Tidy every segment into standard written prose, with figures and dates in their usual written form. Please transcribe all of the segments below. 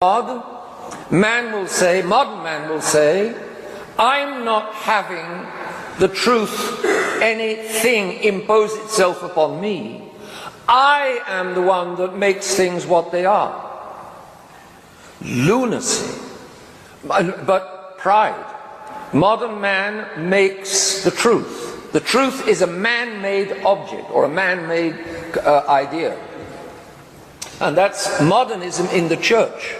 God, modern man will say, I'm not having the truth, anything impose itself upon me. I am the one that makes things what they are. Lunacy. But pride. Modern man makes the truth. The truth is a man-made object or a man-made idea. And that's modernism in the church.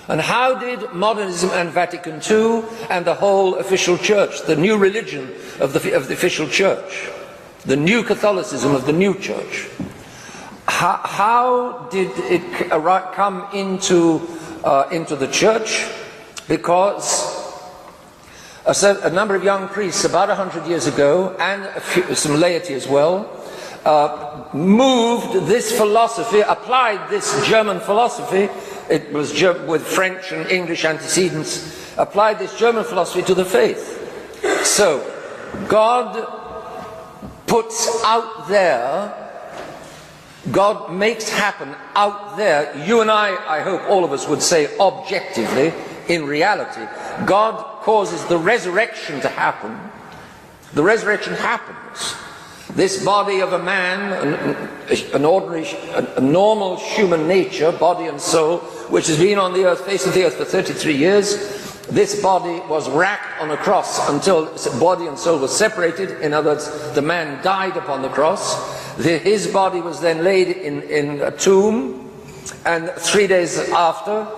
And how did modernism and Vatican II and the whole official church, the new religion of the official church, the new Catholicism of the new church, how did it come into the church? Because a number of young priests about 100 years ago, and some laity as well, moved this philosophy, applied this German philosophy, it was with French and English antecedents, applied this German philosophy to the faith. So, God puts out there, God makes happen out there, you and I hope all of us would say objectively, in reality, God causes the resurrection to happen. The resurrection happens. This body of a man, an ordinary, a normal human nature, body and soul, which has been on the earth, face of the earth for 33 years, this body was racked on a cross until body and soul were separated. In other words, the man died upon the cross. His body was then laid in a tomb, and 3 days after,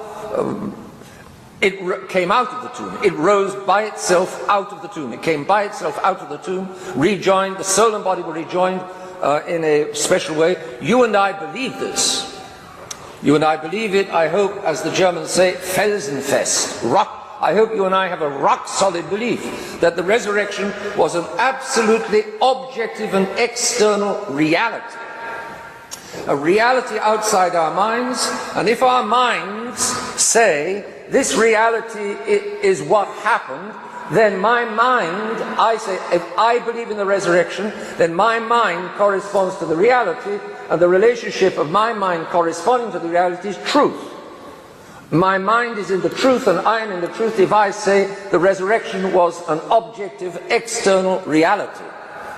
it came out of the tomb. It rose by itself out of the tomb. It came by itself out of the tomb, rejoined, the soul and body were rejoined in a special way. You and I believe this. You and I believe it, I hope, as the Germans say, felsenfest. I hope you and I have a rock-solid belief that the resurrection was an absolutely objective and external reality. A reality outside our minds, and if our minds say, this reality is what happened, then my mind, I say, if I believe in the resurrection, then my mind corresponds to the reality, and the relationship of my mind corresponding to the reality is truth. My mind is in the truth and I am in the truth if I say the resurrection was an objective external reality.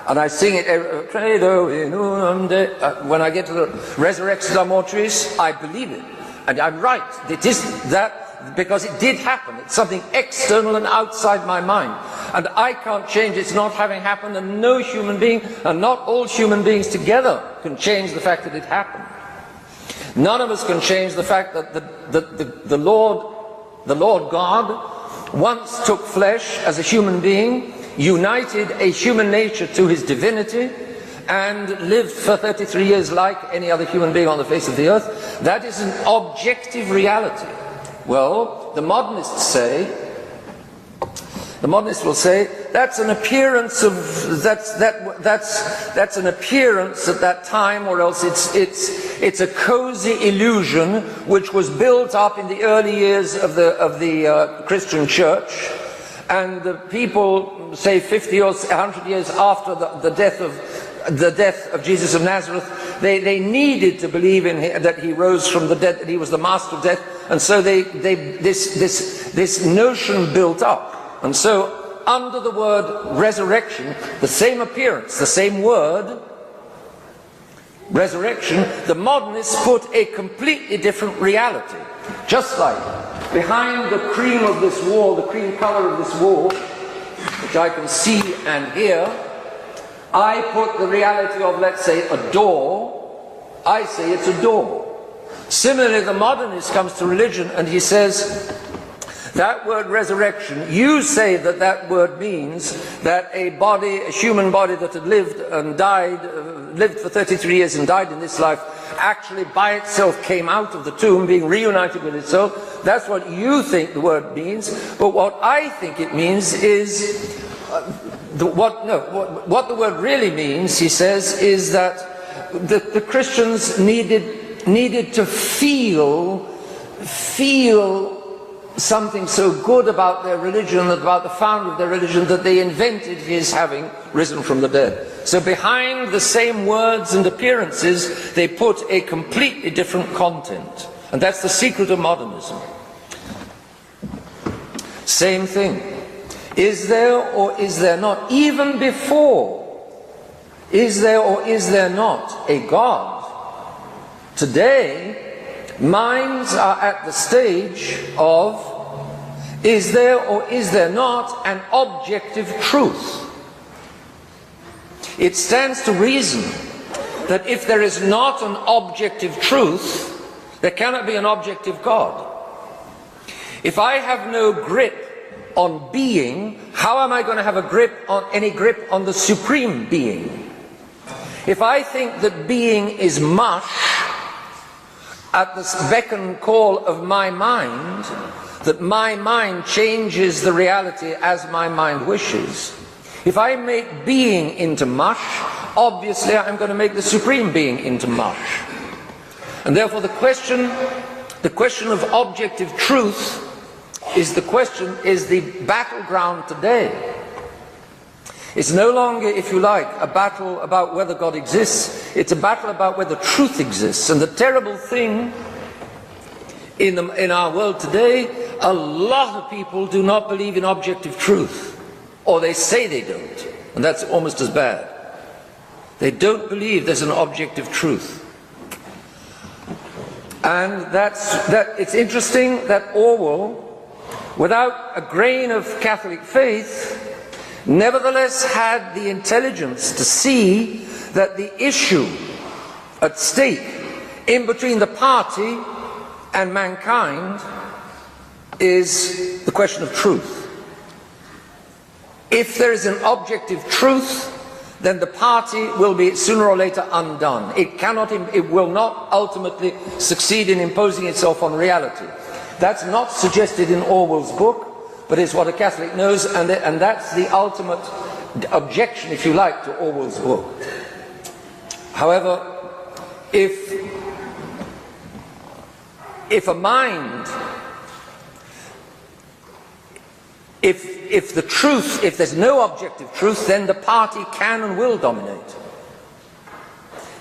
And I sing it, Credo in unum Dei. When I get to the resurrection of mortuis, I believe it. And I'm right. It is that because it did happen. It's something external and outside my mind. And I can't change it's not having happened, and no human being, and not all human beings together can change the fact that it happened. None of us can change the fact that the Lord God once took flesh as a human being, united a human nature to his divinity, and lived for 33 years like any other human being on the face of the earth. That is an objective reality. Well, the modernists will say that's an appearance of that's an appearance at that time, or else it's a cozy illusion which was built up in the early years of the Christian church, and the people say 50 or 100 years after the death of Jesus of Nazareth, they needed to believe in him, that he rose from the dead, that he was the master of death, and so this notion built up. And so, under the word resurrection, the same appearance, the same word, resurrection, the modernists put a completely different reality. Just like behind the cream of this wall, the cream color of this wall, which I can see and hear, I put the reality of, let's say, a door. I say it's a door. Similarly, the modernist comes to religion and he says, that word resurrection, you say that word means that a body, a human body that had lived and died, lived for 33 years and died in this life, actually by itself came out of the tomb, being reunited with itself. That's what you think the word means. But what I think it means is, what the word really means, he says, is that the Christians needed to feel something so good about their religion, about the founder of their religion, that they invented his having risen from the dead. So behind the same words and appearances, they put a completely different content. And that's the secret of modernism. Same thing. Is there or is there not, even before, is there or is there not a God? Today, minds are at the stage of, is there or is there not an objective truth? It stands to reason that if there is not an objective truth, there cannot be an objective God. If I have no grip on being, how am I going to have any grip on the supreme being? If I think that being is mush at the beck and call of my mind, that my mind changes the reality as my mind wishes, if I make being into mush, obviously I'm going to make the supreme being into mush. And therefore the question of objective truth is the battleground today. It's no longer, if you like, a battle about whether God exists. It's a battle about whether truth exists. And the terrible thing in our world today, a lot of people do not believe in objective truth. Or they say they don't. And that's almost as bad. They don't believe there's an objective truth. And it's interesting that Orwell, without a grain of Catholic faith, nevertheless had the intelligence to see that the issue at stake in between the party and mankind is the question of truth. If there is an objective truth, then the party will be sooner or later undone. It will not ultimately succeed in imposing itself on reality. That's not suggested in Orwell's book, but it's what a Catholic knows, and that's the ultimate objection, if you like, to Orwell's book. However, if a mind, if there's no objective truth, then the party can and will dominate.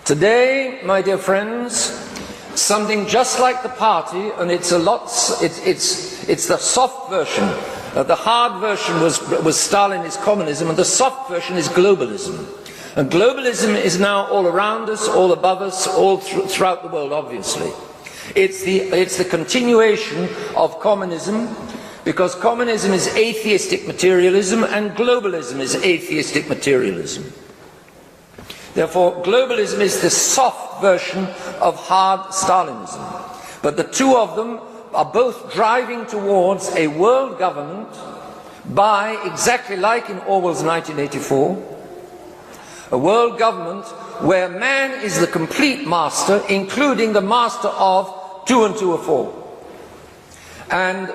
Today, my dear friends, something just like the party, and it's the soft version. The hard version was Stalinist communism, and the soft version is globalism. And globalism is now all around us, all above us, all throughout the world, obviously. It's the continuation of communism, because communism is atheistic materialism and globalism is atheistic materialism. Therefore, globalism is the soft version of hard Stalinism. But the two of them are both driving towards a world government by, exactly like in Orwell's 1984, a world government where man is the complete master, including the master of 2 and 2 are 4. And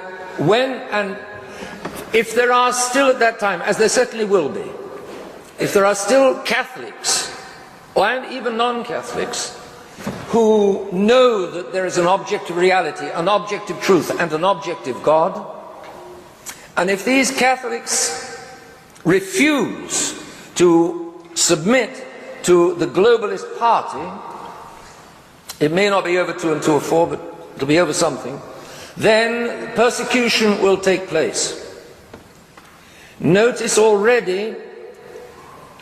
if there are still at that time, as there certainly will be, if there are still Catholics, and even non-Catholics, who know that there is an objective reality, an objective truth, and an objective God, and if these Catholics refuse to submit to the globalist party, it may not be over 2 and 2 are 4, but it'll be over something, then persecution will take place. Notice already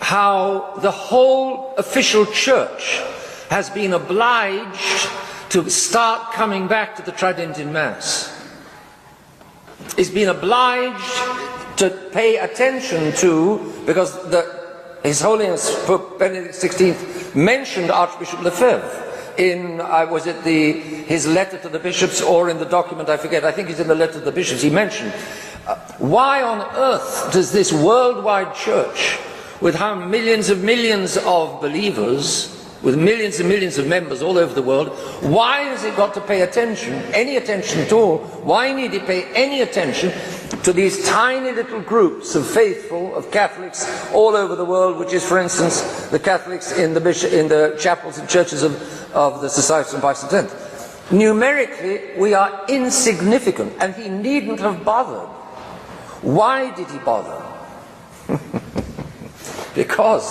how the whole official church has been obliged to start coming back to the Tridentine Mass. It's been obliged to pay attention to, because His Holiness Pope Benedict XVI mentioned Archbishop Lefebvre in, was it his letter to the bishops, or in the document, I forget, I think it's in the letter to the bishops, he mentioned, why on earth does this worldwide church, with how millions of believers, with millions and millions of members all over the world, why has it got to pay attention, any attention at all? Why need it pay any attention to these tiny little groups of faithful, of Catholics all over the world, which is, for instance, the Catholics in the chapels and churches of the Society of St. Vincent X? Numerically, we are insignificant, and he needn't have bothered. Why did he bother? Because